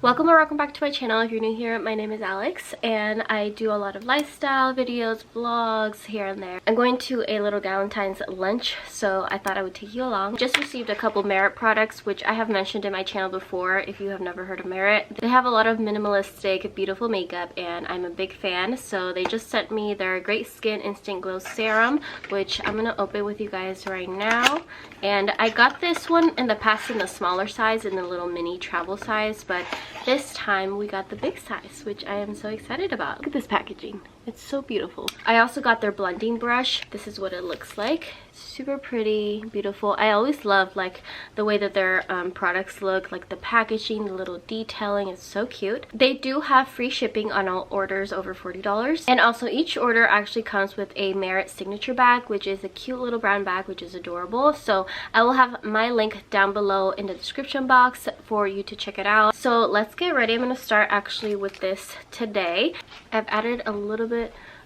Welcome or welcome back to my channel. If you're new here, my name is Alex and I do a lot of lifestyle videos, vlogs here and there. I'm going to a little Galentines lunch, so I thought I would take you along. Just received a couple Merit products, which I have mentioned in my channel before if you have never heard of Merit. They have a lot of minimalistic, beautiful makeup and I'm a big fan, so they just sent me their Great Skin Instant Glow Serum, which I'm gonna open with you guys right now. And I got this one in the past in the smaller size, in the little mini travel size, but this time we got the big size, which I am so excited about. Look at this packaging. It's so beautiful. I also got their blending brush. This is what it looks like. Super pretty, beautiful. I always love like the way that their products look, like the packaging, the little detailing. It's so cute. They do have free shipping on all orders over $40. And also each order actually comes with a Merit signature bag, which is a cute little brown bag, which is adorable. So I will have my link down below in the description box for you to check it out. So let's get ready. I'm going to start actually with this today. I've added a little bit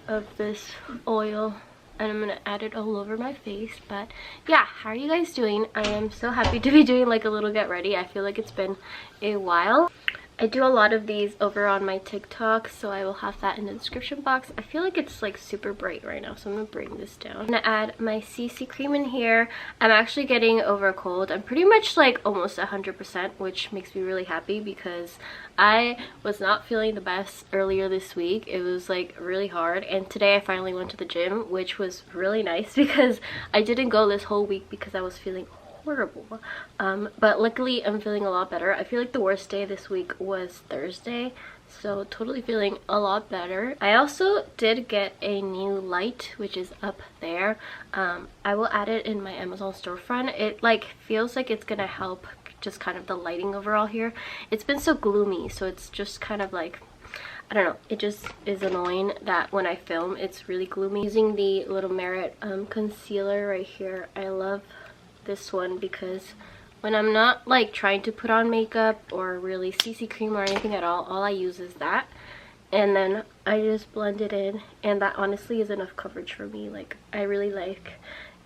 of this oil and I'm gonna add it all over my face. But yeah, how are you guys doing? I am so happy to be doing like a little get ready. I feel like it's been a while. I do a lot of these over on my TikTok, so I will have that in the description box. I feel like it's like super bright right now, so I'm gonna bring this down. I'm gonna add my CC cream in here. I'm actually getting over a cold. I'm pretty much like almost 100%, which makes me really happy because I was not feeling the best earlier this week. It was like really hard, and today I finally went to the gym, which was really nice because I didn't go this whole week because I was feeling horrible. But luckily I'm feeling a lot better. I feel like the worst day this week was Thursday, so totally feeling a lot better. I also did get a new light, which is up there. I will add it in my Amazon storefront. It like feels like it's gonna help just kind of the lighting overall here. It's been so gloomy, so it's just kind of like, I don't know, it just is annoying that when I film it's really gloomy. Using the little Merit concealer right here. I love this one because when I'm not like trying to put on makeup or really CC cream or anything at all I use is that, and then I just blend it in, and that honestly is enough coverage for me. Like, I really like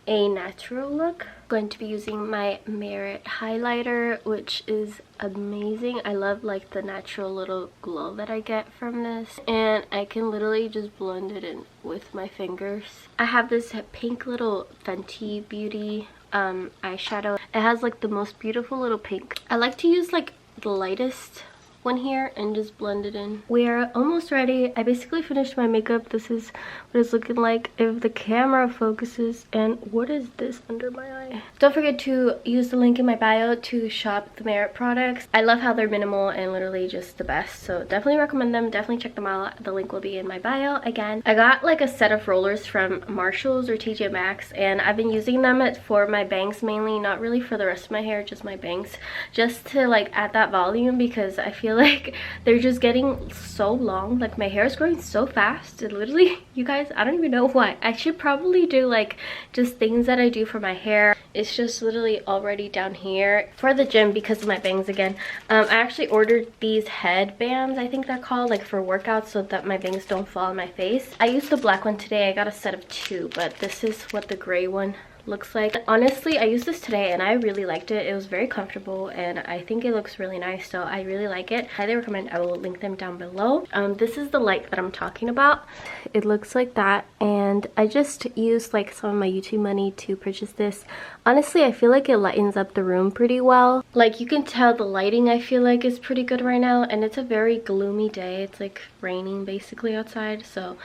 a natural look. I'm going to be using my Merit highlighter, which is amazing. I love like the natural little glow that I get from this, and I can literally just blend it in with my fingers. I have this pink little Fenty Beauty eyeshadow. It has like the most beautiful little pink. I like to use like the lightest one here and just blend it in. We are almost ready. I basically finished my makeup. This is what it's looking like if the camera focuses. And what is this under my eye? Don't forget to use the link in my bio to shop the Merit products. I love how they're minimal and literally just the best, so definitely recommend them. Definitely check them out. The link will be in my bio. Again, I got like a set of rollers from Marshalls or TJ Maxx, and I've been using them for my bangs mainly, not really for the rest of my hair, just my bangs, just to like add that volume because I feel like they're just getting so long. Like, my hair is growing so fast. It literally, you guys, I don't even know why. I should probably do like just things that I do for my hair. It's just literally already down here for the gym because of my bangs again. I actually ordered these headbands, I think they're called, like for workouts, so that my bangs don't fall on my face. I used the black one today. I got a set of 2, but this is what the gray one looks like. Honestly, I used this today and I really liked it. It was very comfortable and I think it looks really nice, so I really like it. Highly recommend. I will link them down below. This is the light that I'm talking about. It looks like that, and I just used like some of my YouTube money to purchase this. Honestly, I feel like it lightens up the room pretty well. Like, you can tell the lighting I feel like is pretty good right now, and it's a very gloomy day. It's like raining basically outside, so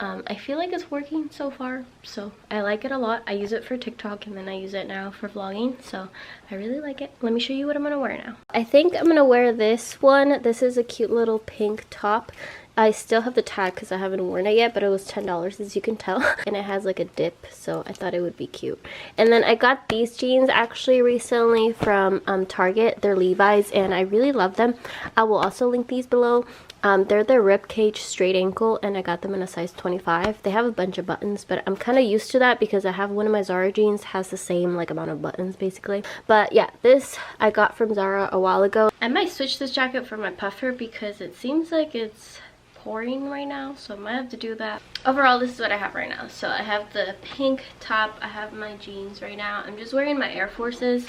I feel like it's working so far, so I like it a lot. I use it for TikTok and then I use it now for vlogging, so I really like it. Let me show you what I'm gonna wear now. I think I'm gonna wear this one. This is a cute little pink top. I still have the tag because I haven't worn it yet, but it was $10 as you can tell. And it has like a dip, so I thought it would be cute. And then I got these jeans actually recently from Target. They're Levi's and I really love them. I will also link these below. They're the ribcage straight ankle and I got them in a size 25. They have a bunch of buttons, but I'm kind of used to that because I have one of my Zara jeans has the same like amount of buttons basically. But yeah, this I got from Zara a while ago. I might switch this jacket for my puffer because it seems like it's pouring right now, so I might have to do that. Overall, this is what I have right now. So I have the pink top, I have my jeans right now. I'm just wearing my Air Forces,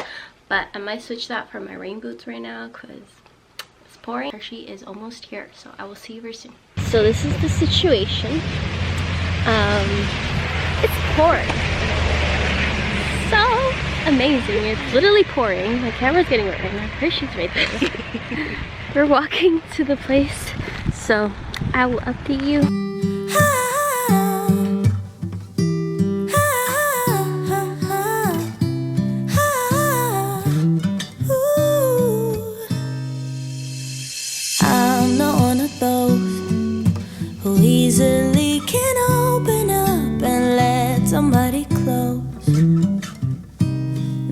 but I might switch that for my rain boots right now because pouring. Hershey is almost here, so I will see you very soon. So this is the situation. It's pouring. So amazing. It's literally pouring. My camera's getting wet right now. Hershey's right there. We're walking to the place, so I will update you. I'm not one of those who easily can open up and let somebody close.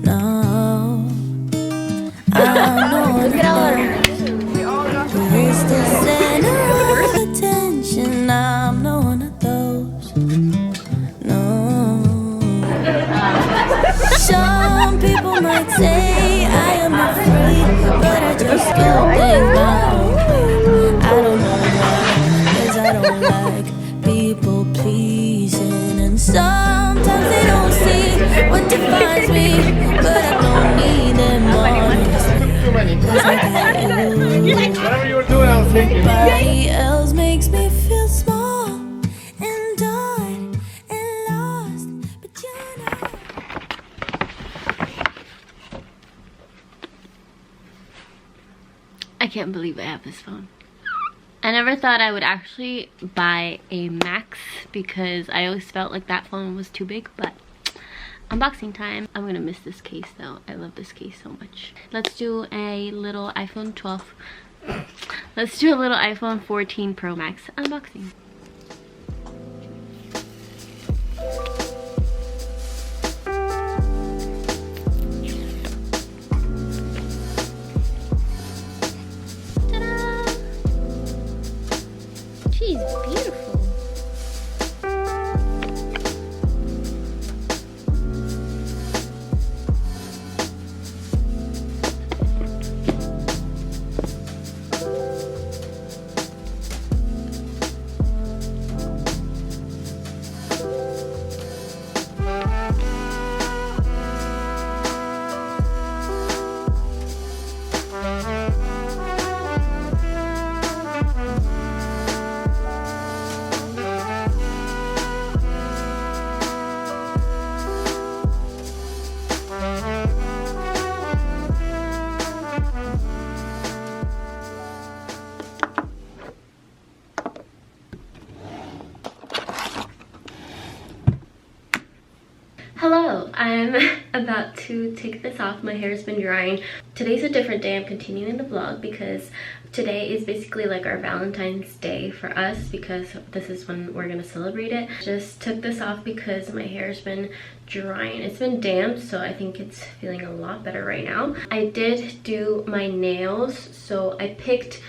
No, I'm not one of those who is the center of attention. I'm not one of those. No. Some people might say I am afraid, but I just do things my own way. I don't know why, 'cause I don't like people pleasing, and sometimes they don't see what defines me, but I don't need them honestly, 'cause I got you. Whatever you were doing, I was thinking. Nobody else makes me feel small and dark and lost, but you know. I can't believe I have this phone. I never thought I would actually buy a Max because I always felt like that phone was too big, but unboxing time. I'm gonna miss this case though. I love this case so much. Let's do a little iPhone 12. Let's do a little iPhone 14 Pro Max unboxing. Ta-da! She's beautiful. Hello, I'm about to take this off. My hair's been drying. Today's a different day. I'm continuing the vlog because today is basically like our Valentine's Day for us because this is when we're gonna celebrate it. Just took this off because my hair's been drying. It's been damp, so I think it's feeling a lot better right now. I did do my nails, so I picked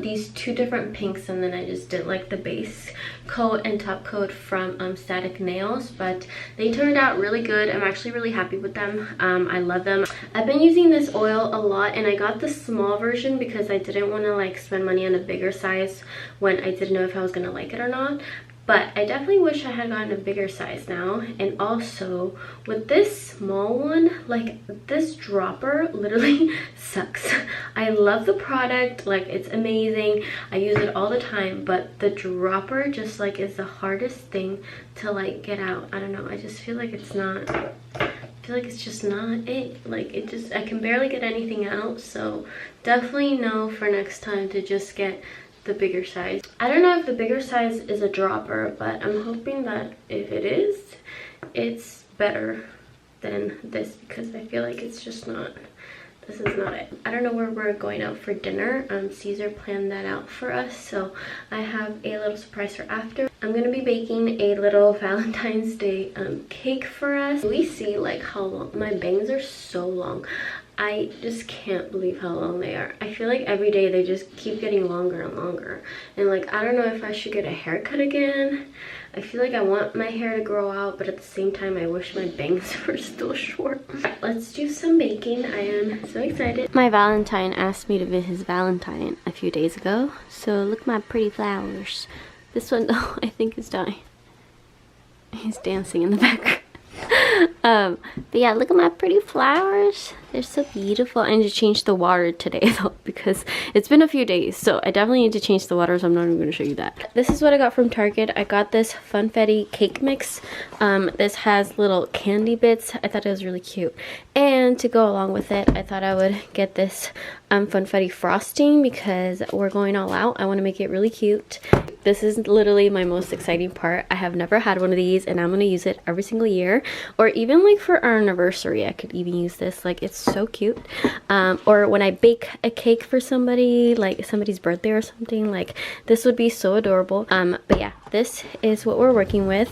these two different pinks, and then I just did like the base coat and top coat from Static Nails, but they turned out really good. I'm actually really happy with them. I love them. I've been using this oil a lot, and I got the small version because I didn't want to like spend money on a bigger size when I didn't know if I was gonna like it or not. But I definitely wish I had gotten a bigger size now. And also with this small one, like this dropper literally sucks. I love the product, like it's amazing. I use it all the time, but the dropper just like is the hardest thing to like get out. I don't know, I just feel like it's not, I feel like it's just not it. Like it just, I can barely get anything out. So definitely no for next time to just get the bigger size. I don't know if the bigger size is a dropper, but I'm hoping that if it is, it's better than this because I feel like it's just not, this is not it. I don't know where we're going out for dinner. Caesar planned that out for us, so I have a little surprise for after. I'm gonna be baking a little Valentine's Day cake for us. We see like how long, my bangs are so long. I just can't believe how long they are. I feel like every day they just keep getting longer and longer. And like, I don't know if I should get a haircut again. I feel like I want my hair to grow out, but at the same time, I wish my bangs were still short. Let's do some baking. I am so excited. My Valentine asked me to be his Valentine a few days ago. So look at my pretty flowers. This one though, I think is dying. He's dancing in the background. But yeah, look at my pretty flowers. They're so beautiful. I need to change the water today though, because it's been a few days, so I definitely need to change the water, so I'm not even going to show you that. This is what I got from Target. I got this Funfetti cake mix. This has little candy bits. I thought it was really cute. And to go along with it, I thought I would get this Funfetti frosting because we're going all out. I want to make it really cute. This is literally my most exciting part. I have never had one of these, and I'm going to use it every single year, or even like for our anniversary I could even use this. Like, it's so cute. Or when I bake a cake for somebody, like somebody's birthday or something, like this would be so adorable. But yeah, this is what we're working with.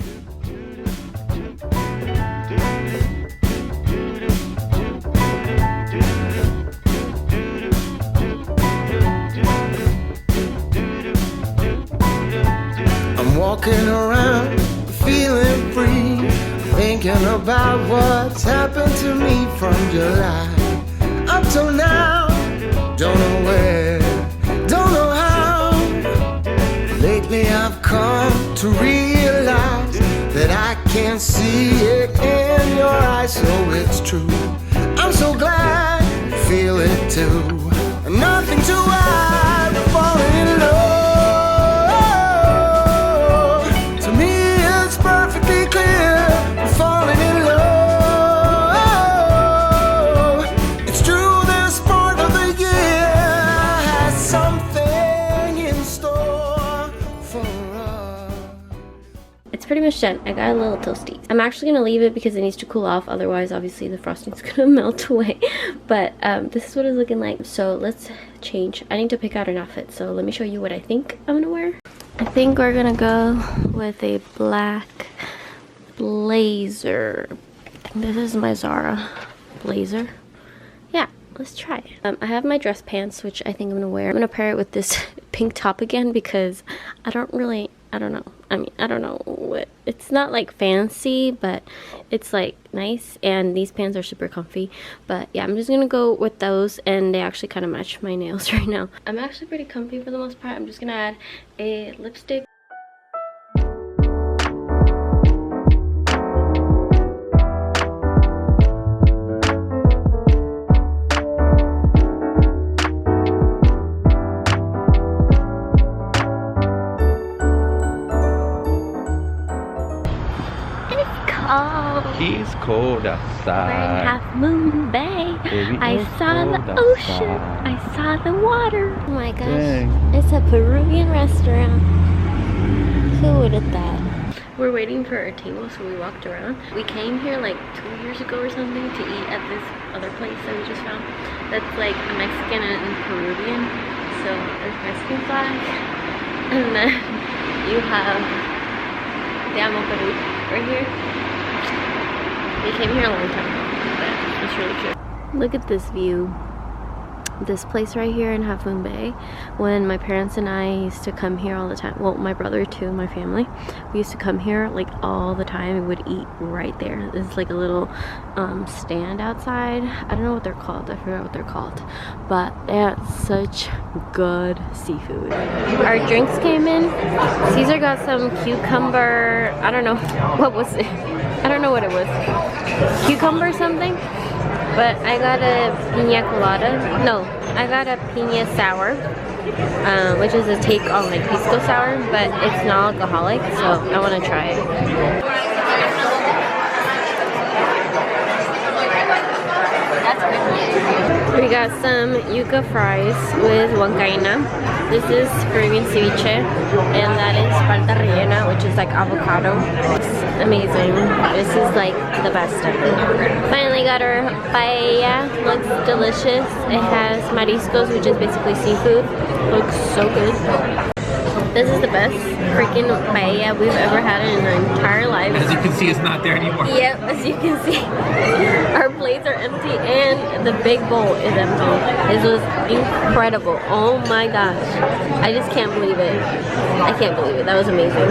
I'm walking around feeling free, thinking about what's happened to me from July up till now. Don't know where, don't know how. Lately I've come to realize that I can see it in your eyes, so it's true. I'm so glad you feel it too. Nothing to hide, falling in love. To me it's perfectly clear, we're falling in love. It's true, this part of the year has something in store for us. It's pretty much done. I got a little toasty. I'm actually gonna leave it because it needs to cool off, otherwise obviously the frosting's gonna melt away. But this is what it's looking like. So let's change. I need to pick out an outfit, so let me show you what I think I'm gonna wear. I think we're gonna go with a black blazer. This is my Zara blazer. Yeah, let's try it. I have my dress pants, which I think I'm gonna wear. I'm gonna pair it with this pink top again because I don't know. I mean, I don't know what, it's not like fancy, but it's like nice, and these pants are super comfy. But yeah, I'm just gonna go with those, and they actually kind of match my nails right now. I'm actually pretty comfy for the most part. I'm just gonna add a lipstick. It's cold We're in outside. Half Moon Bay. Baby, I it's saw the cold ocean. outside. I saw the water. Oh my gosh. Dang. It's a Peruvian restaurant. Who would have thought? We're waiting for our table, so we walked around. We came here like 2 years ago or something to eat at this other place that we just found. That's like Mexican and Peruvian. So there's Mexican flag. And then you have Te Amo Peru right here. We came here a long time ago, but it's really cute. Look at this view. This place right here in Half Moon Bay. When my parents and I used to come here all the time, well, my brother too, my family, we used to come here like all the time. We would eat right there. There's like a little stand outside. I don't know what they're called. I forgot what they're called, but they had such good seafood. Our drinks came in. Caesar got some cucumber, I don't know what was it. I don't know what it was. Cucumber something. But I got a piña colada. No, I got a piña sour, which is a take on like pisco sour, but it's non-alcoholic, so I want to try it. We got some yuca fries with huancaina. This is Peruvian ceviche, and that is palta rellena, which is like avocado. It's amazing. This is like the best ever. Finally got our paella. Looks delicious. It has mariscos, which is basically seafood. Looks so good. This is the best freaking paella we've ever had in our entire lives. As you can see, it's not there anymore. Yep, as you can see, our plates are empty and the big bowl is empty. This was incredible. Oh my gosh. I just can't believe it. I can't believe it. That was amazing.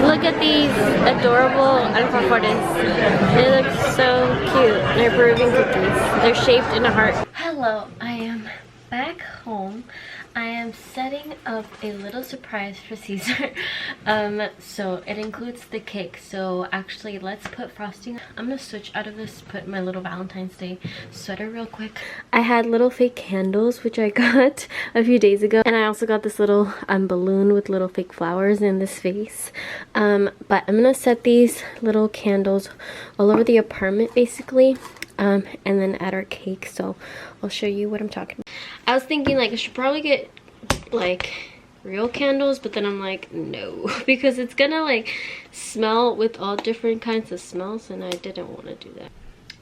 Look at these adorable alfajores. They look so cute. They're Peruvian cookies. They're shaped in a heart. Hello, I am back home. I am setting up a little surprise for Caesar. So it includes the cake. So actually, let's put frosting. I'm gonna switch out of this, put my little Valentine's Day sweater real quick. I had little fake candles, which I got a few days ago, and I also got this little balloon with little fake flowers in this vase. But I'm gonna set these little candles all over the apartment basically, and then add our cake. So I'll show you what I'm talking about. I was thinking like I should probably get like real candles, but then I'm like no, because it's gonna like smell with all different kinds of smells, and I didn't want to do that.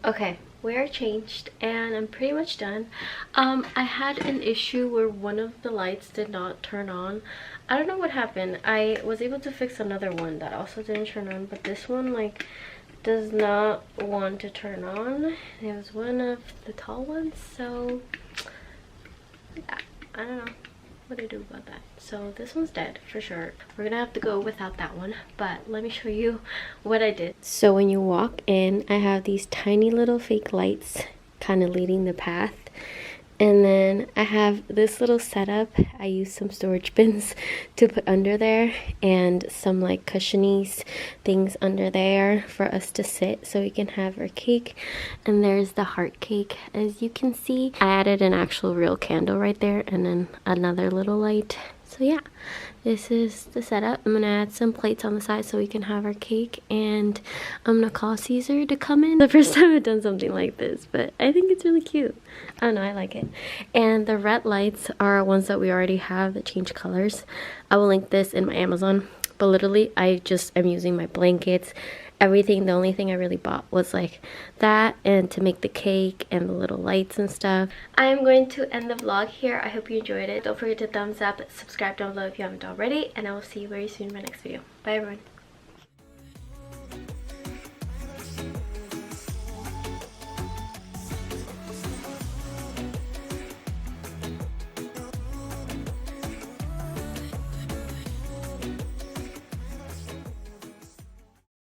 Okay, we are changed and I'm pretty much done. I had an issue where one of the lights did not turn on. I don't know what happened. I was able to fix another one that also didn't turn on, but this one like does not want to turn on. It was one of the tall ones, so yeah, I don't know what to do about that. So this one's dead for sure. We're gonna have to go without that one, but let me show you what I did. So when you walk in, I have these tiny little fake lights kind of leading the path. And then I have this little setup. I used some storage bins to put under there and some like cushionies things under there for us to sit so we can have our cake. And there's the heart cake, as you can see. I added an actual real candle right there and then another little light. So yeah, this is the setup. I'm gonna add some plates on the side so we can have our cake, and I'm gonna call Caesar to come in. The first time I've done something like this, but I think it's really cute. I don't know, I like it. And the red lights are ones that we already have that change colors. I will link this in my Amazon, but literally I just am using my blankets, everything. The only thing I really bought was like that, and to make the cake and the little lights and stuff. I am going to end the vlog here. I hope you enjoyed it. Don't forget to thumbs up, subscribe down below if you haven't already, and I will see you very soon in my next video. Bye everyone.